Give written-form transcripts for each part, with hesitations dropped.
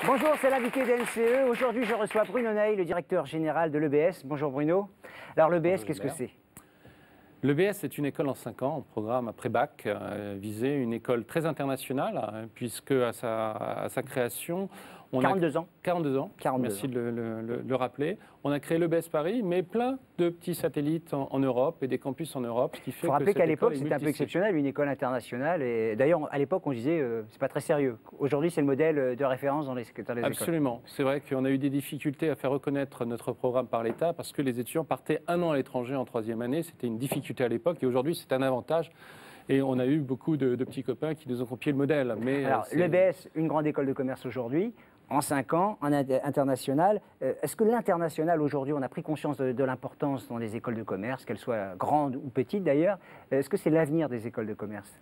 Bonjour, c'est l'invité d'NCE. Aujourd'hui, je reçois Bruno Ney, le directeur général de l'EBS. Bonjour Bruno. Alors l'EBS, qu'est-ce que c'est? L'EBS est une école en 5 ans, un programme après-bac, visé, une école très internationale, puisque à sa création, on 42 ans. 42 ans, 42 merci ans. de le rappeler. On a créé l'EBS Paris, mais plein de petits satellites en Europe et des campus en Europe, ce qui fait Il faut rappeler que qu'à l'époque, c'était c'était un peu exceptionnel, une école internationale. Et d'ailleurs, à l'époque, on disait, c'est pas très sérieux. Aujourd'hui, c'est le modèle de référence dans les écoles. Absolument. C'est vrai qu'on a eu des difficultés à faire reconnaître notre programme par l'État parce que les étudiants partaient 1 an à l'étranger en 3e année. C'était une difficulté à l'époque et aujourd'hui, c'est un avantage. Et on a eu beaucoup de petits copains qui nous ont copié le modèle. Mais alors, l'EBS, une grande école de commerce aujourd'hui, en 5 ans, en international. Est-ce que l'international, aujourd'hui, on a pris conscience de l'importance dans les écoles de commerce, qu'elles soient grandes ou petites d'ailleurs? Est-ce que c'est l'avenir des écoles de commerce?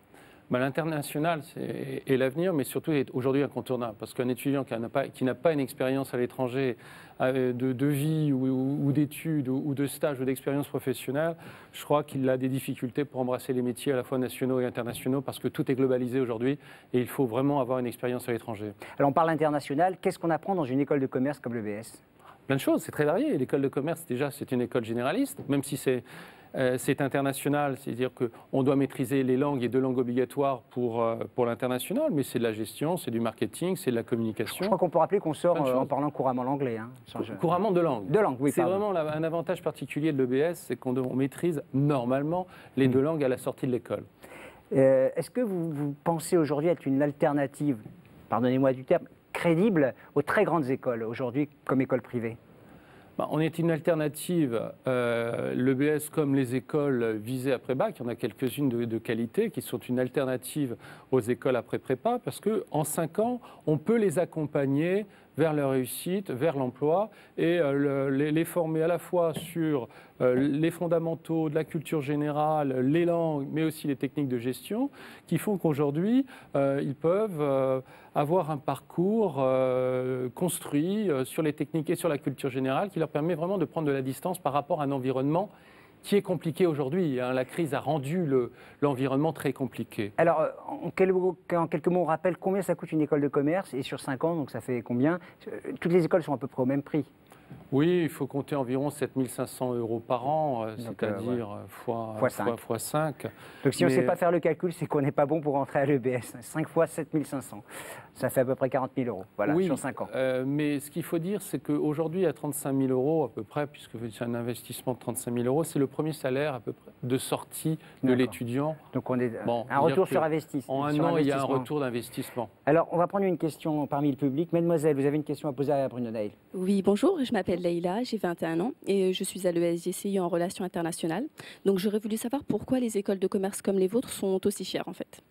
L'international est l'avenir, mais surtout est aujourd'hui incontournable. Parce qu'un étudiant qui n'a pas une expérience à l'étranger de vie ou d'études ou de stage ou d'expérience professionnelle, je crois qu'il a des difficultés pour embrasser les métiers à la fois nationaux et internationaux parce que tout est globalisé aujourd'hui et il faut vraiment avoir une expérience à l'étranger. Alors on parle international, qu'est-ce qu'on apprend dans une école de commerce comme l'EBS? Plein de choses, c'est très varié. L'école de commerce, déjà, c'est une école généraliste, même si c'est international, c'est-à-dire qu'on doit maîtriser les langues et 2 langues obligatoires pour l'international, mais c'est de la gestion, c'est du marketing, c'est de la communication. Je crois qu'on peut rappeler qu'on sort en parlant couramment l'anglais. Hein, couramment de langue. De langue, oui. C'est vraiment un avantage particulier de l'EBS, c'est qu'on maîtrise normalement les 2 langues à la sortie de l'école. Est-ce que vous pensez aujourd'hui être une alternative, pardonnez-moi du terme, crédible aux très grandes écoles aujourd'hui comme école privée? On est une alternative, l'EBS comme les écoles visées après bac, il y en a quelques-unes de qualité qui sont une alternative aux écoles après prépa parce qu'en 5 ans, on peut les accompagner vers leur réussite, vers l'emploi et les former à la fois sur les fondamentaux de la culture générale, les langues, mais aussi les techniques de gestion qui font qu'aujourd'hui, ils peuvent avoir un parcours construit sur les techniques et sur la culture générale qui leur permet vraiment de prendre de la distance par rapport à un environnement qui est compliqué aujourd'hui. La crise a rendu l'environnement très compliqué. Alors, en quelques mots, on rappelle combien ça coûte une école de commerce et sur 5 ans, donc ça fait combien? Toutes les écoles sont à peu près au même prix. Oui, il faut compter environ 7 500 € par an, c'est-à-dire fois 5. Donc si on ne sait pas faire le calcul, c'est qu'on n'est pas bon pour entrer à l'EBS. 5 fois 7 500, ça fait à peu près 40 000 €, voilà, oui, sur 5 ans. Mais ce qu'il faut dire, c'est qu'aujourd'hui, à 35 000 € à peu près, puisque c'est un investissement de 35 000 €, c'est le premier salaire à peu près de sortie de l'étudiant. Donc on est un retour sur investissement. En un an, il y a un retour d'investissement. Alors, on va prendre une question parmi le public. Mademoiselle, vous avez une question à poser à Bruno Ney. Oui, bonjour, je m'appelle Leïla, j'ai 21 ans et je suis à l'ESGCI en relations internationales. Donc j'aurais voulu savoir pourquoi les écoles de commerce comme les vôtres sont aussi chères en fait.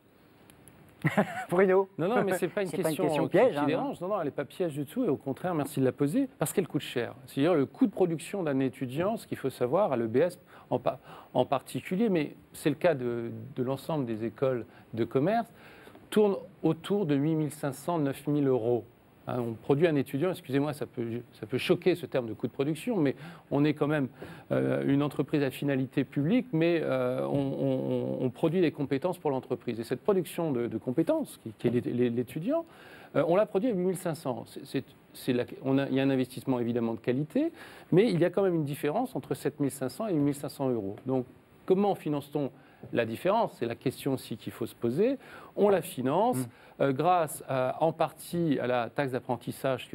Bruno? Non, mais ce n'est pas une question piège, qui dérange. Non, elle n'est pas piège du tout. Et au contraire, merci de la poser, parce qu'elle coûte cher. C'est-à-dire le coût de production d'un étudiant, ce qu'il faut savoir, à l'EBS en particulier, mais c'est le cas de l'ensemble des écoles de commerce, tourne autour de 8 500 à 9 000 €. On produit un étudiant, excusez-moi, ça peut choquer ce terme de coût de production, mais on est quand même une entreprise à finalité publique, mais on produit des compétences pour l'entreprise. Et cette production de compétences, qui est l'étudiant, on la produit à 8 500. Il y a un investissement évidemment de qualité, mais il y a quand même une différence entre 7 500 et 8 500 €. Donc comment finance-t-on la différence? C'est la question aussi qu'il faut se poser. On la finance grâce en partie à la taxe d'apprentissage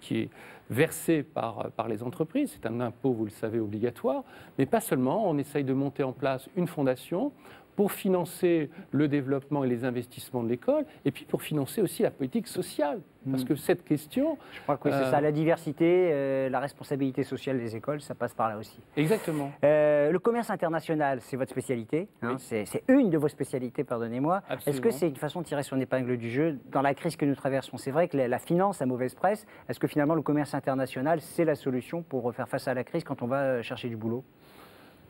qui est versée par les entreprises. C'est un impôt, vous le savez, obligatoire. Mais pas seulement. On essaye de monter en place une fondation pour financer le développement et les investissements de l'école, et puis pour financer aussi la politique sociale. Parce que cette question... Je crois que c'est ça, la diversité, la responsabilité sociale des écoles, ça passe par là aussi. Exactement. Le commerce international, c'est votre spécialité, hein, oui. C'est une de vos spécialités, pardonnez-moi. Est-ce que Absolument. c'est une façon de tirer son épingle du jeu dans la crise que nous traversons? C'est vrai que la finance a mauvaise presse. Est-ce que finalement le commerce international, c'est la solution pour faire face à la crise quand on va chercher du boulot?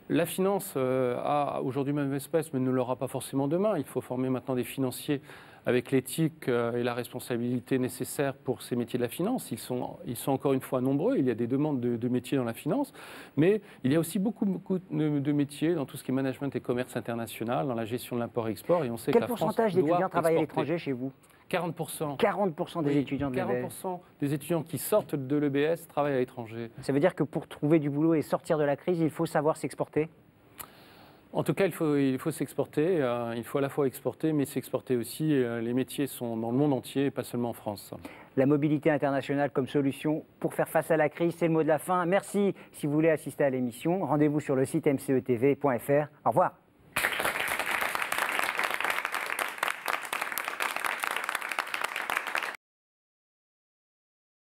La finance a aujourd'hui même espèce, mais ne l'aura pas forcément demain. Il faut former maintenant des financiers avec l'éthique et la responsabilité nécessaires pour ces métiers de la finance. Ils sont encore une fois nombreux. Il y a des demandes de métiers dans la finance, mais il y a aussi beaucoup de métiers dans tout ce qui est management et commerce international, dans la gestion de l'import-export. Et on sait Quel que la France pourcentage doit d'étudiants travaillent à exporter. l'étranger chez vous? 40%. 40% des étudiants de l'EBS. 40% des étudiants qui sortent de l'EBS travaillent à l'étranger. Ça veut dire que pour trouver du boulot et sortir de la crise, il faut savoir s'exporter? En tout cas, il faut s'exporter. Il faut à la fois exporter, mais s'exporter aussi. Les métiers sont dans le monde entier, et pas seulement en France. La mobilité internationale comme solution pour faire face à la crise, c'est le mot de la fin. Merci. Si vous voulez assister à l'émission, rendez-vous sur le site mcetv.fr. Au revoir.